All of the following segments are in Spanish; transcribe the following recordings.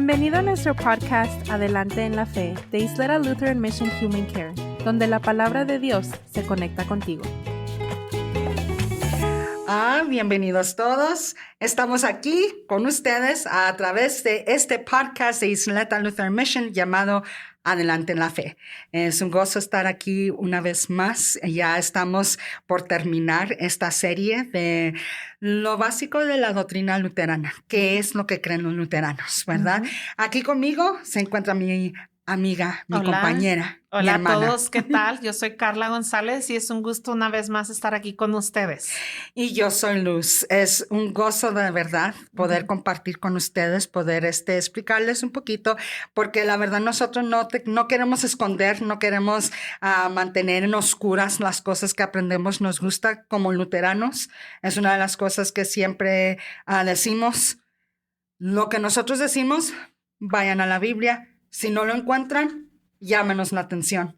Bienvenido a nuestro podcast Adelante en la Fe de Isleta Lutheran Mission Human Care, donde la palabra de Dios se conecta contigo. Bienvenidos todos. Estamos aquí con ustedes a través de este podcast de Isleta Lutheran Mission llamado Adelante en la Fe. Es un gozo estar aquí una vez más. Ya estamos por terminar esta serie de lo básico de la doctrina luterana. ¿Qué es lo que creen los luteranos, verdad? Aquí conmigo se encuentra mi amiga, mi compañera. Hola a todos, ¿qué tal? Yo soy Carla González y es un gusto una vez más estar aquí con ustedes. Y yo soy Luz. Es un gozo de verdad poder compartir con ustedes, poder explicarles un poquito, porque la verdad nosotros no queremos esconder, no queremos mantener en oscuras las cosas que aprendemos. Nos gusta como luteranos. Es una de las cosas que siempre decimos. Lo que nosotros decimos, vayan a la Biblia. Si no lo encuentran, llámenos la atención.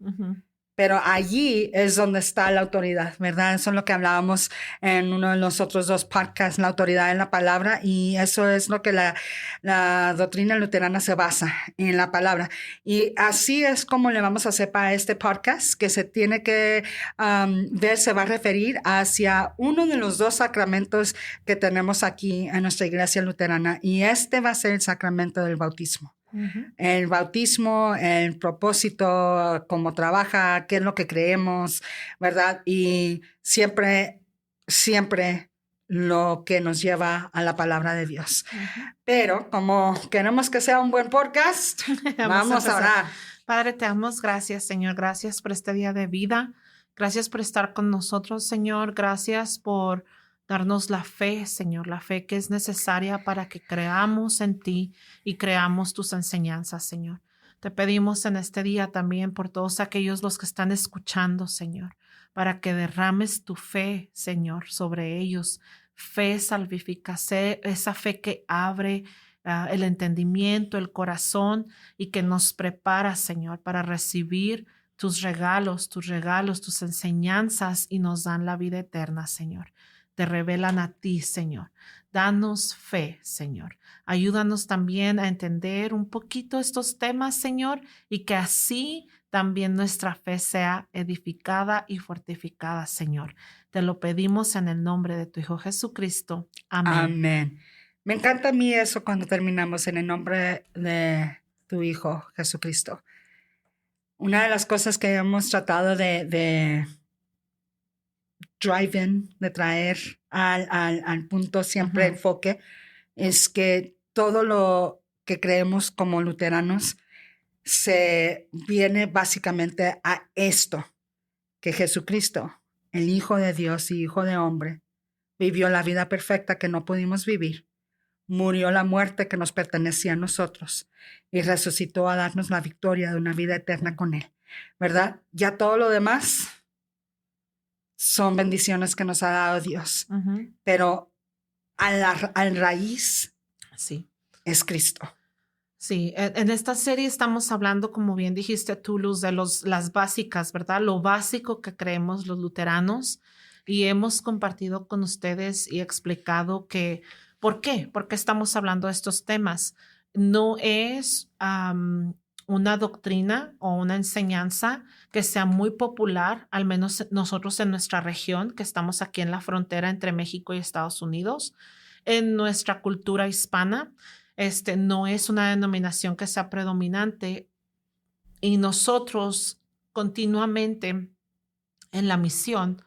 Pero allí es donde está la autoridad, ¿verdad? Eso es lo que hablábamos en uno de los otros dos podcasts, la autoridad en la palabra, y eso es lo que la doctrina luterana se basa en la palabra. Y así es como le vamos a hacer para este podcast, que se tiene que ver, se va a referir hacia uno de los dos sacramentos que tenemos aquí en nuestra iglesia luterana, y este va a ser el sacramento del bautismo. El bautismo, el propósito, cómo trabaja, qué es lo que creemos, ¿verdad? Y siempre lo que nos lleva a la palabra de Dios. Pero como queremos que sea un buen podcast, vamos a orar. Padre, te damos gracias, Señor. Gracias por este día de vida. Gracias por estar con nosotros, Señor. Gracias por darnos la fe, Señor, la fe que es necesaria para que creamos en ti y creamos tus enseñanzas, Señor. Te pedimos en este día también por todos aquellos los que están escuchando, Señor, para que derrames tu fe, Señor, sobre ellos. Fe salvífica, esa fe que abre el entendimiento, el corazón y que nos prepara, Señor, para recibir tus regalos, tus enseñanzas y nos dan la vida eterna, Señor. Te revelan a ti, Señor. Danos fe, Señor. Ayúdanos también a entender un poquito estos temas, Señor, y que así también nuestra fe sea edificada y fortificada, Señor. Te lo pedimos en el nombre de tu Hijo Jesucristo. Amén. Amén. Me encanta a mí eso cuando terminamos en el nombre de tu Hijo Jesucristo. Una de las cosas que hemos tratado de de traer al punto siempre enfoque, es que todo lo que creemos como luteranos se viene básicamente a esto, que Jesucristo, el Hijo de Dios y Hijo de hombre, vivió la vida perfecta que no pudimos vivir, murió la muerte que nos pertenecía a nosotros y resucitó a darnos la victoria de una vida eterna con Él, ¿verdad? Ya todo lo demás son bendiciones que nos ha dado Dios. Pero al raíz sí, es Cristo. Sí, en esta serie estamos hablando, como bien dijiste tú, Luz, de las básicas, ¿verdad? Lo básico que creemos los luteranos, y hemos compartido con ustedes y explicado que, ¿por qué? ¿Por qué estamos hablando de estos temas? No es una doctrina o una enseñanza que sea muy popular, al menos nosotros en nuestra región, que estamos aquí en la frontera entre México y Estados Unidos. En nuestra cultura hispana, no es una denominación que sea predominante, y nosotros continuamente en la misión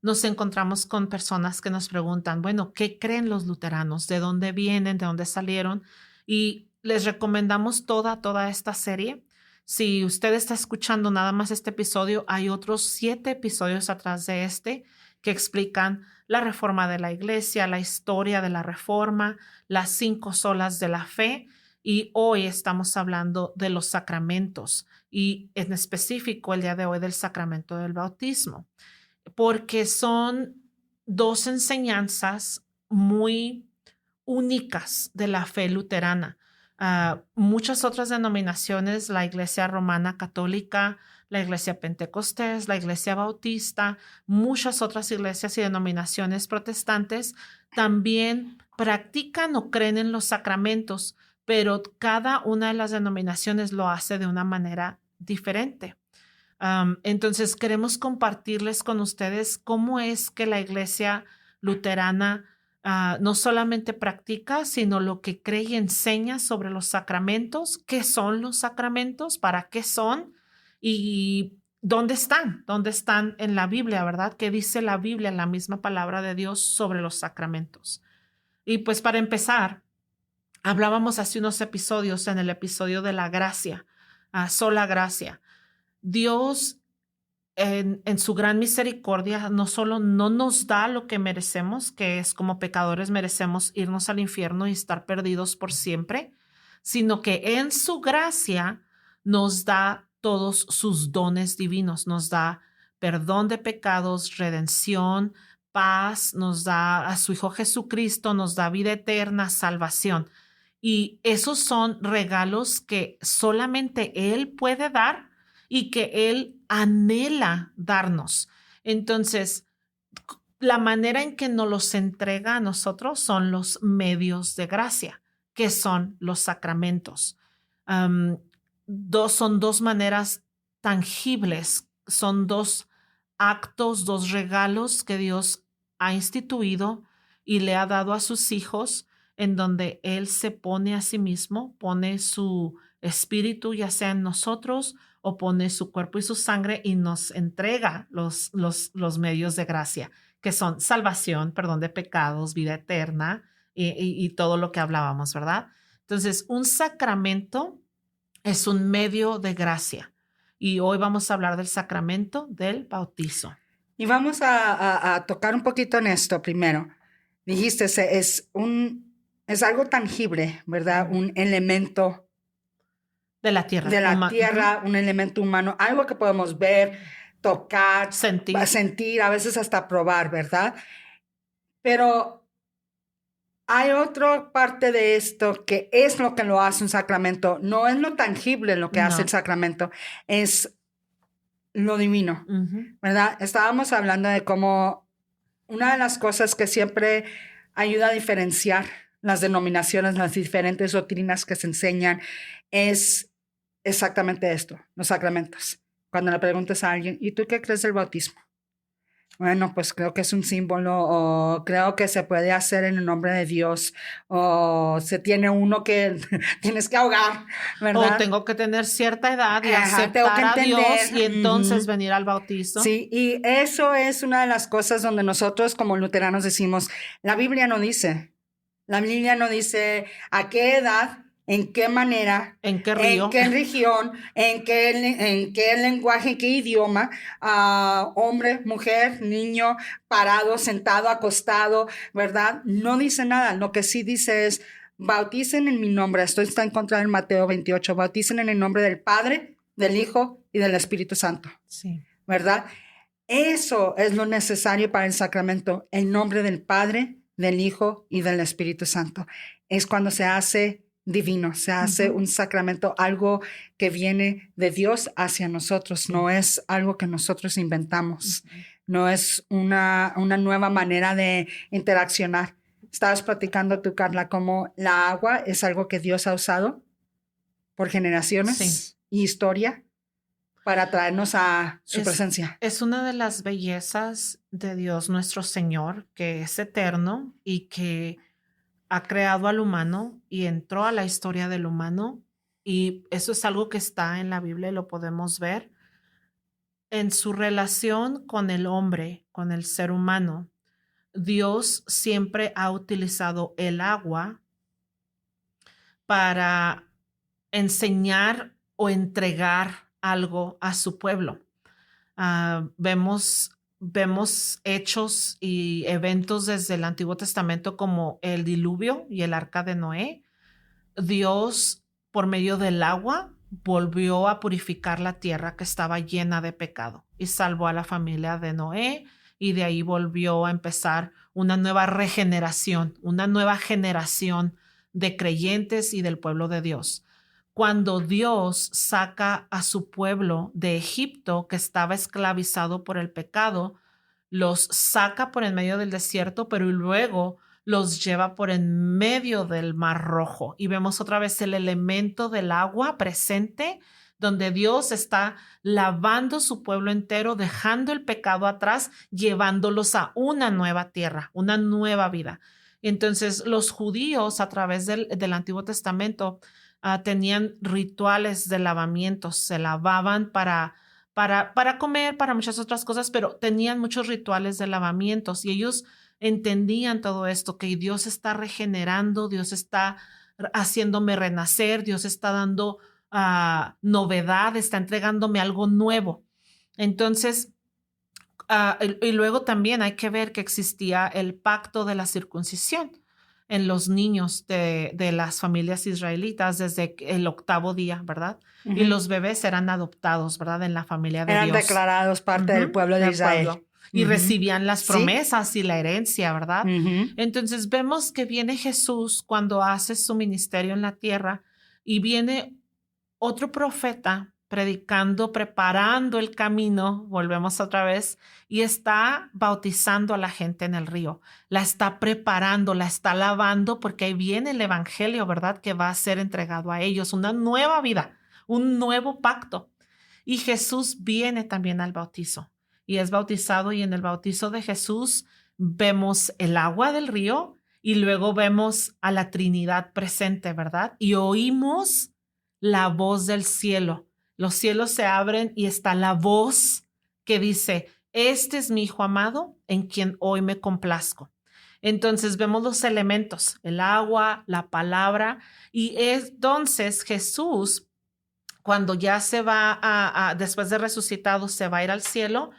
nos encontramos con personas que nos preguntan, bueno, ¿qué creen los luteranos? ¿De dónde vienen? ¿De dónde salieron? Y les recomendamos toda esta serie. Si usted está escuchando nada más este episodio, hay otros 7 episodios atrás de que explican la reforma de la iglesia, la historia de la reforma, las 5 solas de la fe, y hoy estamos hablando de los sacramentos y en específico el día de hoy del sacramento del bautismo, porque son 2 enseñanzas muy únicas de la fe luterana. Muchas otras denominaciones, la Iglesia Romana Católica, la Iglesia Pentecostés, la Iglesia Bautista, muchas otras iglesias y denominaciones protestantes también practican o creen en los sacramentos, pero cada una de las denominaciones lo hace de una manera diferente. Entonces, queremos compartirles con ustedes cómo es que la iglesia luterana no solamente practica, sino lo que cree y enseña sobre los sacramentos, qué son los sacramentos, para qué son y dónde están en la Biblia, ¿verdad? ¿Qué dice la Biblia, la misma palabra de Dios sobre los sacramentos? Y pues para empezar, hablábamos hace unos episodios, en el episodio de la gracia, sola gracia. Dios en su gran misericordia no solo no nos da lo que merecemos, que es como pecadores merecemos irnos al infierno y estar perdidos por siempre, sino que en su gracia nos da todos sus dones divinos, nos da perdón de pecados, redención, paz, nos da a su Hijo Jesucristo, nos da vida eterna, salvación. Y esos son regalos que solamente Él puede dar y que Él anhela darnos. Entonces, la manera en que nos los entrega a nosotros son los medios de gracia, que son los sacramentos. Son dos maneras tangibles, son dos actos, dos regalos que Dios ha instituido y le ha dado a sus hijos, en donde Él se pone a sí mismo, pone su espíritu ya sea en nosotros o pone su cuerpo y su sangre y nos entrega los medios de gracia, que son salvación, perdón de pecados, vida eterna y todo lo que hablábamos, ¿verdad? Entonces, un sacramento es un medio de gracia y hoy vamos a hablar del sacramento del bautizo. Y vamos a tocar un poquito en esto primero. Dijiste, es algo tangible, ¿verdad? Un elemento de la tierra. De la tierra, un elemento humano, algo que podemos ver, tocar, sentir, a veces hasta probar, ¿verdad? Pero hay otra parte de esto que es lo que lo hace un sacramento. No es lo tangible lo que hace el sacramento, es lo divino, ¿verdad? Estábamos hablando de cómo una de las cosas que siempre ayuda a diferenciar las denominaciones, las diferentes doctrinas que se enseñan, es exactamente esto, los sacramentos. Cuando le preguntas a alguien, ¿y tú qué crees del bautismo? Bueno, pues creo que es un símbolo, o creo que se puede hacer en el nombre de Dios, o se tiene uno que tienes que ahogar, ¿verdad? O tengo que tener cierta edad y aceptar a Dios y entonces venir al bautizo. Sí, y eso es una de las cosas donde nosotros como luteranos decimos, la Biblia no dice a qué edad, en qué manera, en qué río, en qué región, en qué lenguaje, en qué idioma, hombre, mujer, niño, parado, sentado, acostado, ¿verdad? No dice nada. Lo que sí dice es, bauticen en mi nombre. Esto está encontrado en Mateo 28. Bauticen en el nombre del Padre, del Hijo y del Espíritu Santo. Sí. ¿Verdad? Eso es lo necesario para el sacramento. El nombre del Padre, del Hijo y del Espíritu Santo. Es cuando se hace divino, se hace un sacramento, algo que viene de Dios hacia nosotros, no es algo que nosotros inventamos, no es una nueva manera de interaccionar. Estabas platicando tú, Carla, cómo la agua es algo que Dios ha usado por generaciones y historia para traernos a su presencia. Es una de las bellezas de Dios nuestro Señor, que es eterno y que ha creado al humano y entró a la historia del humano, y eso es algo que está en la Biblia y lo podemos ver. En su relación con el hombre, con el ser humano, Dios siempre ha utilizado el agua para enseñar o entregar algo a su pueblo. Vemos hechos y eventos desde el Antiguo Testamento como el diluvio y el arca de Noé. Dios, por medio del agua, volvió a purificar la tierra que estaba llena de pecado y salvó a la familia de Noé, y de ahí volvió a empezar una nueva regeneración, una nueva generación de creyentes y del pueblo de Dios. Cuando Dios saca a su pueblo de Egipto, que estaba esclavizado por el pecado, los saca por en medio del desierto, pero luego los lleva por en medio del Mar Rojo. Y vemos otra vez el elemento del agua presente, donde Dios está lavando su pueblo entero, dejando el pecado atrás, llevándolos a una nueva tierra, una nueva vida. Entonces, los judíos a través del Antiguo Testamento tenían rituales de lavamientos, se lavaban para comer, para muchas otras cosas, pero tenían muchos rituales de lavamientos y ellos entendían todo esto, que Dios está regenerando, Dios está haciéndome renacer, Dios está dando novedad, está entregándome algo nuevo. Entonces, y luego también hay que ver que existía el pacto de la circuncisión en los niños de las familias israelitas desde el 8º día, ¿verdad? Uh-huh. Y los bebés eran adoptados, ¿verdad? En la familia de Dios. Eran declarados parte del pueblo de Israel. Pueblo. Y recibían las promesas y la herencia, ¿verdad? Entonces vemos que viene Jesús cuando hace su ministerio en la tierra y viene otro profeta predicando, preparando el camino, volvemos otra vez, y está bautizando a la gente en el río. La está preparando, la está lavando, porque ahí viene el evangelio, ¿verdad? Que va a ser entregado a ellos, una nueva vida, un nuevo pacto. Y Jesús viene también al bautizo y es bautizado, y en el bautizo de Jesús vemos el agua del río y luego vemos a la Trinidad presente, ¿verdad? Y oímos la voz del cielo. Los cielos se abren y está la voz que dice, este es mi Hijo amado en quien hoy me complazco. Entonces vemos los elementos, el agua, la palabra, y entonces Jesús, cuando ya se va después de resucitado, se va a ir al cielo,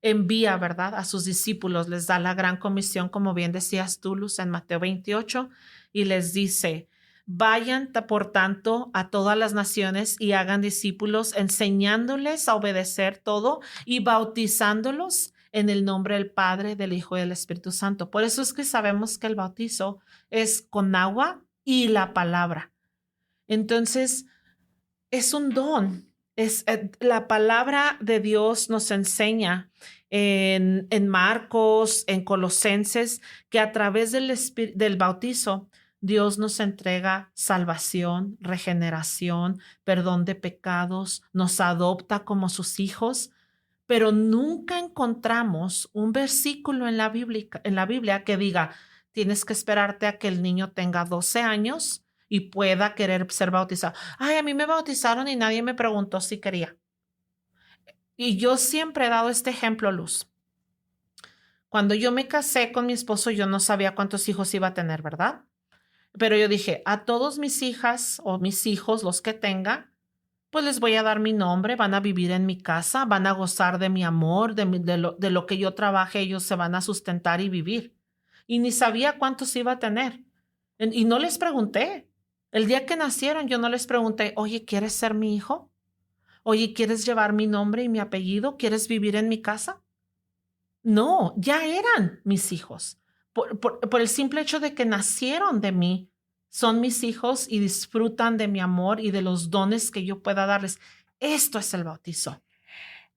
envía, ¿verdad?, a sus discípulos, les da la gran comisión, como bien decías tú, Luz, en Mateo 28, y les dice, vayan, por tanto, a todas las naciones y hagan discípulos, enseñándoles a obedecer todo y bautizándolos en el nombre del Padre, del Hijo y del Espíritu Santo. Por eso es que sabemos que el bautizo es con agua y la palabra. Entonces, es un don. La palabra de Dios nos enseña en Marcos, en Colosenses, que a través del bautizo, Dios nos entrega salvación, regeneración, perdón de pecados, nos adopta como sus hijos, pero nunca encontramos un versículo en la Biblia que diga, tienes que esperarte a que el niño tenga 12 años y pueda querer ser bautizado. Ay, a mí me bautizaron y nadie me preguntó si quería. Y yo siempre he dado este ejemplo, Luz. Cuando yo me casé con mi esposo, yo no sabía cuántos hijos iba a tener, ¿verdad? Pero yo dije, a todos mis hijas o mis hijos, los que tenga, pues les voy a dar mi nombre, van a vivir en mi casa, van a gozar de mi amor, de lo que yo trabaje, ellos se van a sustentar y vivir. Y ni sabía cuántos iba a tener. Y no les pregunté. El día que nacieron, yo no les pregunté, oye, ¿quieres ser mi hijo? Oye, ¿quieres llevar mi nombre y mi apellido? ¿Quieres vivir en mi casa? No, ya eran mis hijos. Por el simple hecho de que nacieron de mí, son mis hijos y disfrutan de mi amor y de los dones que yo pueda darles. Esto es el bautizo.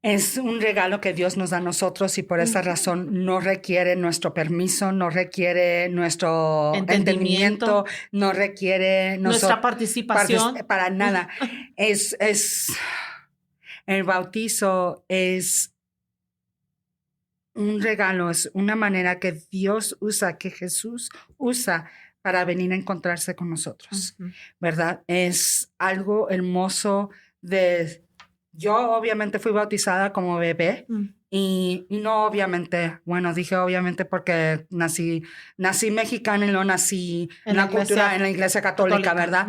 Es un regalo que Dios nos da a nosotros y por esa razón no requiere nuestro permiso, no requiere nuestro entendimiento, no requiere nuestra participación. Para nada. El bautizo es un regalo, es una manera que Dios usa, que Jesús usa para venir a encontrarse con nosotros, ¿verdad? Es algo hermoso Yo obviamente fui bautizada como bebé y no obviamente, dije obviamente porque nací mexicana y no nací en la iglesia católica, ¿verdad?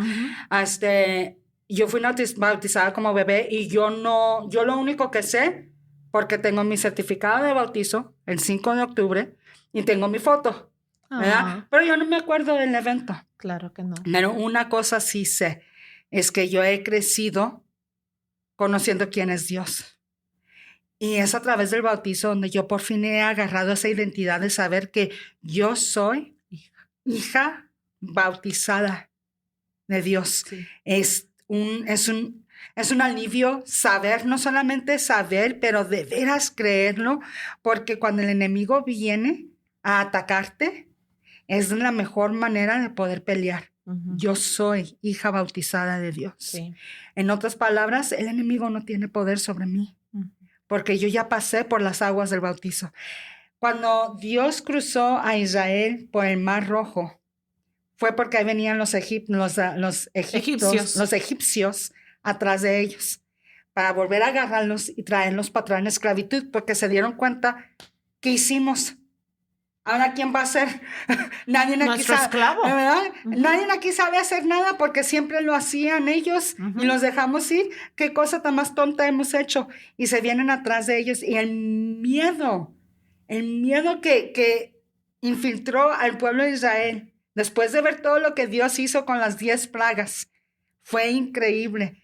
Yo fui bautizada como bebé y yo lo único que sé, porque tengo mi certificado de bautizo el 5 de octubre y tengo mi foto, ¿verdad? Pero yo no me acuerdo del evento. Claro que no. Pero una cosa sí sé, es que yo he crecido conociendo quién es Dios. Y es a través del bautizo donde yo por fin he agarrado esa identidad de saber que yo soy hija bautizada de Dios. Sí. Es un alivio saber, no solamente saber, pero de veras creerlo, porque cuando el enemigo viene a atacarte, Es la mejor manera de poder pelear. Ujú. Yo soy hija bautizada de Dios. Sí. En otras palabras, el enemigo no tiene poder sobre mí, Ujú. porque yo ya pasé por las aguas del bautizo. Cuando Dios cruzó a Israel por el Mar Rojo, fue porque ahí venían los egipcios atrás de ellos, para volver a agarrarlos y traerlos para atrás en esclavitud, porque se dieron cuenta que hicimos. Ahora, ¿quién va a ser? Nadie aquí Nuestro sabe, esclavo. ¿verdad? Ujú. Nadie aquí sabe hacer nada porque siempre lo hacían ellos Ujú. y los dejamos ir. ¿Qué cosa tan más tonta hemos hecho? Y se vienen atrás de ellos y el miedo que infiltró al pueblo de Israel después de ver todo lo que Dios hizo con las 10 plagas fue increíble.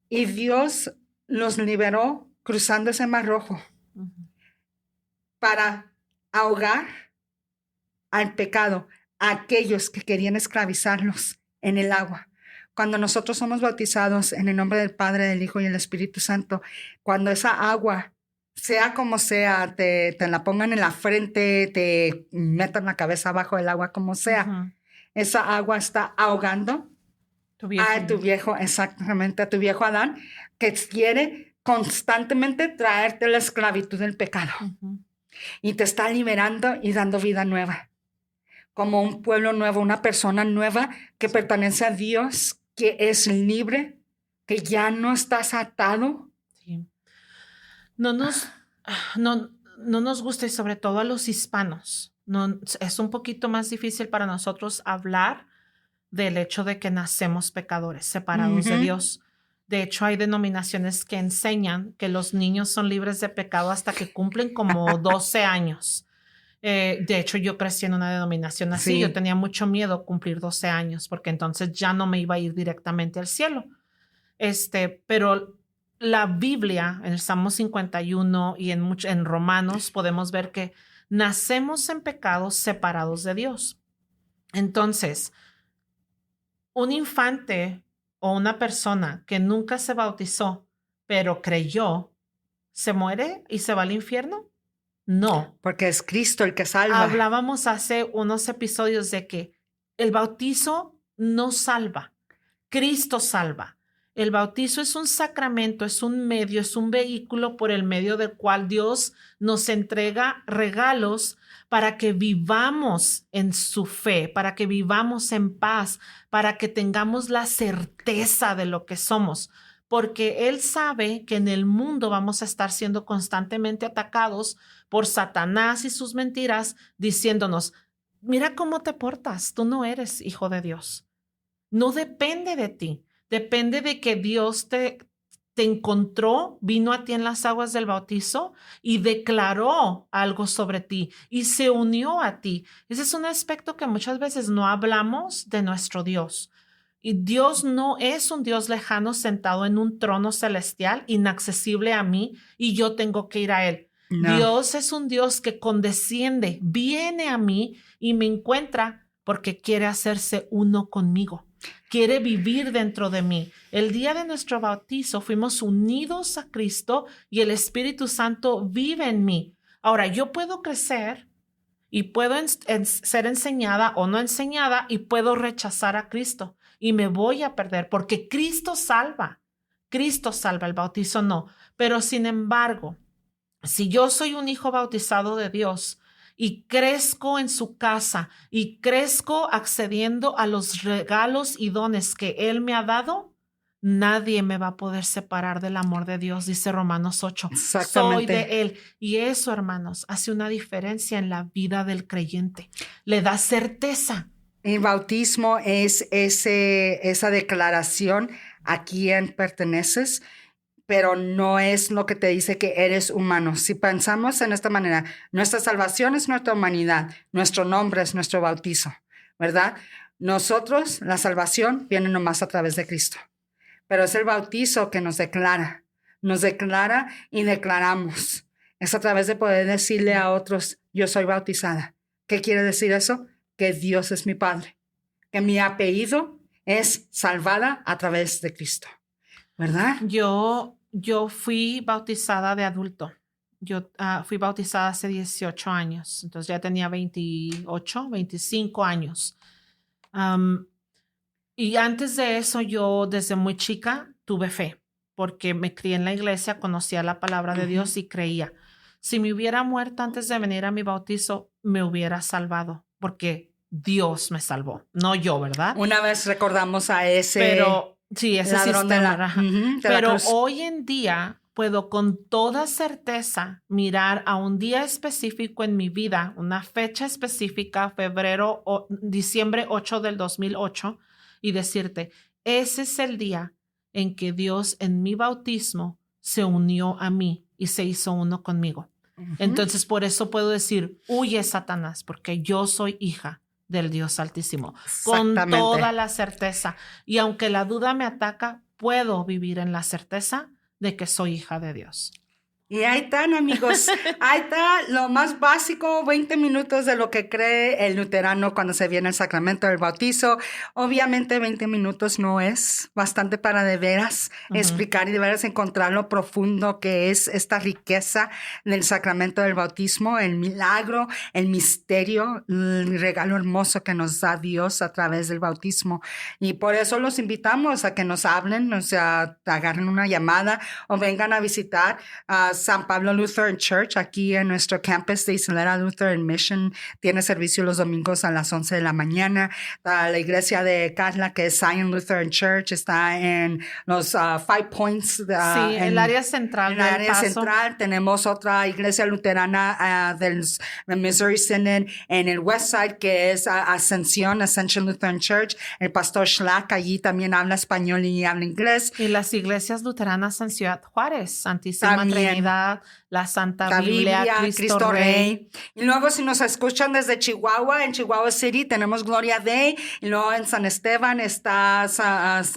Y Dios los liberó cruzando ese Mar Rojo Ujú. para ahogar al pecado a aquellos que querían esclavizarlos en el agua. Cuando nosotros somos bautizados en el nombre del Padre, del Hijo y del Espíritu Santo, cuando esa agua, sea como sea, te la pongan en la frente, te metan la cabeza abajo del agua, como sea, Ujú. esa agua está ahogando Tu viejo. a tu viejo, exactamente, a tu viejo Adán, que quiere constantemente traerte la esclavitud del pecado. Ujú. Y te está liberando y dando vida nueva. Como un pueblo nuevo, una persona nueva que pertenece a Dios, que es libre, que ya no estás atado. Sí. No nos gusta, y sobre todo a los hispanos. No, es un poquito más difícil para nosotros hablar del hecho de que nacemos pecadores, separados de Ujú. Dios. De hecho, hay denominaciones que enseñan que los niños son libres de pecado hasta que cumplen como 12 años. De hecho, yo crecí en una denominación así. Sí. Yo tenía mucho miedo cumplir 12 años porque entonces ya no me iba a ir directamente al cielo. Pero la Biblia, en el Salmo 51 y en Romanos, podemos ver que nacemos en pecados separados de Dios. Entonces, un infante o una persona que nunca se bautizó, pero creyó, ¿se muere y se va al infierno? No. Porque es Cristo el que salva. Hablábamos hace unos episodios de que el bautizo no salva, Cristo salva. El bautizo es un sacramento, es un medio, es un vehículo por el medio del cual Dios nos entrega regalos para que vivamos en su fe, para que vivamos en paz, para que tengamos la certeza de lo que somos, porque Él sabe que en el mundo vamos a estar siendo constantemente atacados por Satanás y sus mentiras, diciéndonos, mira cómo te portas, tú no eres hijo de Dios. No depende de ti, depende de que Dios te encontró, vino a ti en las aguas del bautizo y declaró algo sobre ti y se unió a ti. Ese es un aspecto que muchas veces no hablamos de nuestro Dios. Y Dios no es un Dios lejano sentado en un trono celestial, inaccesible a mí, y yo tengo que ir a Él. No. Dios es un Dios que condesciende, viene a mí y me encuentra porque quiere hacerse uno conmigo. Quiere vivir dentro de mí. El día de nuestro bautizo fuimos unidos a Cristo y el Espíritu Santo vive en mí. Ahora, yo puedo crecer y puedo ser enseñada o no enseñada y puedo rechazar a Cristo y me voy a perder porque Cristo salva. Cristo salva, el bautizo no. Pero sin embargo, si yo soy un hijo bautizado de Dios y crezco en su casa y crezco accediendo a los regalos y dones que Él me ha dado, nadie me va a poder separar del amor de Dios, dice Romanos 8. Exactamente. Soy de Él. Y eso, hermanos, hace una diferencia en la vida del creyente. Le da certeza. El bautismo es esa declaración a quién perteneces, pero no es lo que te dice que eres humano. Si pensamos en esta manera, nuestra salvación es nuestra humanidad, nuestro nombre es nuestro bautizo, ¿verdad? Nosotros, la salvación viene nomás a través de Cristo, pero es el bautizo que nos declara y declaramos. Es a través de poder decirle a otros, yo soy bautizada. ¿Qué quiere decir eso? Que Dios es mi Padre, que mi apellido es salvada a través de Cristo. ¿Verdad? Yo fui bautizada de adulto. Yo fui bautizada hace 18 años, entonces ya tenía 28, 25 años. Y antes de eso, yo desde muy chica tuve fe, porque me crié en la iglesia, conocía la palabra de Dios y creía. Si me hubiera muerto antes de venir a mi bautizo, me hubiera salvado, porque Dios me salvó, no yo, ¿verdad? Una vez recordamos a ese Pero sí, ese ladrón sistema, de la pero cruz. hoy en día puedo con toda certeza mirar a un día específico en mi vida, una fecha específica, diciembre 8 del 2008, y decirte, ese es el día en que Dios en mi bautismo se unió a mí y se hizo uno conmigo. Entonces, por eso puedo decir, huye Satanás, porque yo soy hija del Dios Altísimo, con toda la certeza. Y aunque la duda me ataca, puedo vivir en la certeza de que soy hija de Dios. Y ahí están, amigos. Ahí está lo más básico, 20 minutos de lo que cree el luterano cuando se viene el sacramento del bautizo. Obviamente 20 minutos no es bastante para de veras explicar y de veras encontrar lo profundo que es esta riqueza del sacramento del bautismo, el milagro, el misterio, el regalo hermoso que nos da Dios a través del bautismo. Y por eso los invitamos a que nos hablen, o sea, agarren una llamada o vengan a visitar a San Pablo Lutheran Church, aquí en nuestro campus de Islera Lutheran Mission. Tiene servicio los domingos a las 11 de la mañana. La iglesia de Carla, que es Zion Lutheran Church, está en los 5 Points. Sí, en el área central. En el área central. Tenemos otra iglesia luterana del Missouri Synod en el West Side, que es Ascension Lutheran Church. El pastor Schlack allí también habla español y habla inglés. Y las iglesias luteranas en Ciudad Juárez, Santísima también. Trinidad, la Santa Biblia, Cristo Rey. Y luego si nos escuchan desde Chihuahua, en Chihuahua City tenemos Gloria Day, y luego en San Esteban está,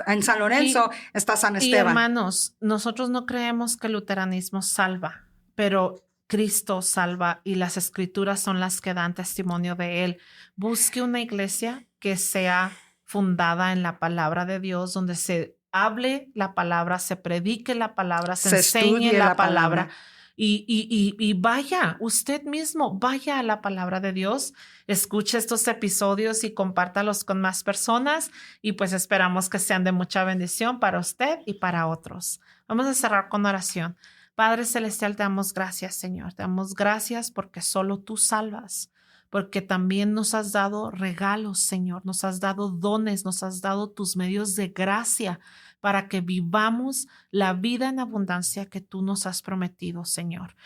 en San Lorenzo está San Esteban. Y hermanos, nosotros no creemos que el luteranismo salva, pero Cristo salva y las escrituras son las que dan testimonio de él. Busque una iglesia que sea fundada en la palabra de Dios, donde se hable la palabra, se predique la palabra, se enseñe la palabra. Y vaya, usted mismo, vaya a la palabra de Dios, escuche estos episodios y compártalos con más personas y pues esperamos que sean de mucha bendición para usted y para otros. Vamos a cerrar con oración. Padre Celestial, te damos gracias, Señor. Te damos gracias porque solo tú salvas, porque también nos has dado regalos, Señor. Nos has dado dones, nos has dado tus medios de gracia para que vivamos la vida en abundancia que tú nos has prometido, Señor.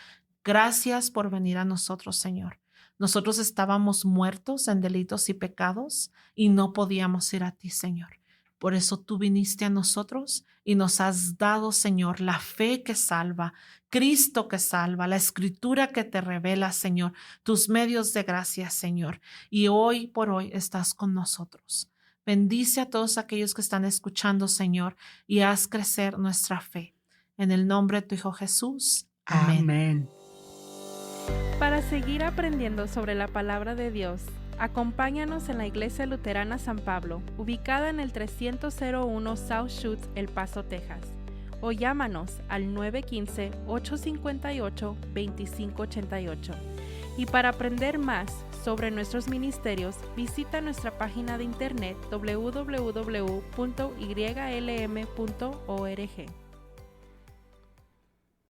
Gracias por venir a nosotros, Señor. Nosotros estábamos muertos en delitos y pecados y no podíamos ir a ti, Señor. Por eso tú viniste a nosotros y nos has dado, Señor, la fe que salva, Cristo que salva, la escritura que te revela, Señor, tus medios de gracia, Señor. Y hoy por hoy estás con nosotros. Bendice a todos aquellos que están escuchando, Señor, y haz crecer nuestra fe. En el nombre de tu Hijo Jesús. Amén. Amén. Para seguir aprendiendo sobre la palabra de Dios, acompáñanos en la Iglesia Luterana San Pablo, ubicada en el 300-01 South Schutz, El Paso, Texas. O llámanos al 915-858-2588. Y para aprender más sobre nuestros ministerios, visita nuestra página de internet www.ylm.org.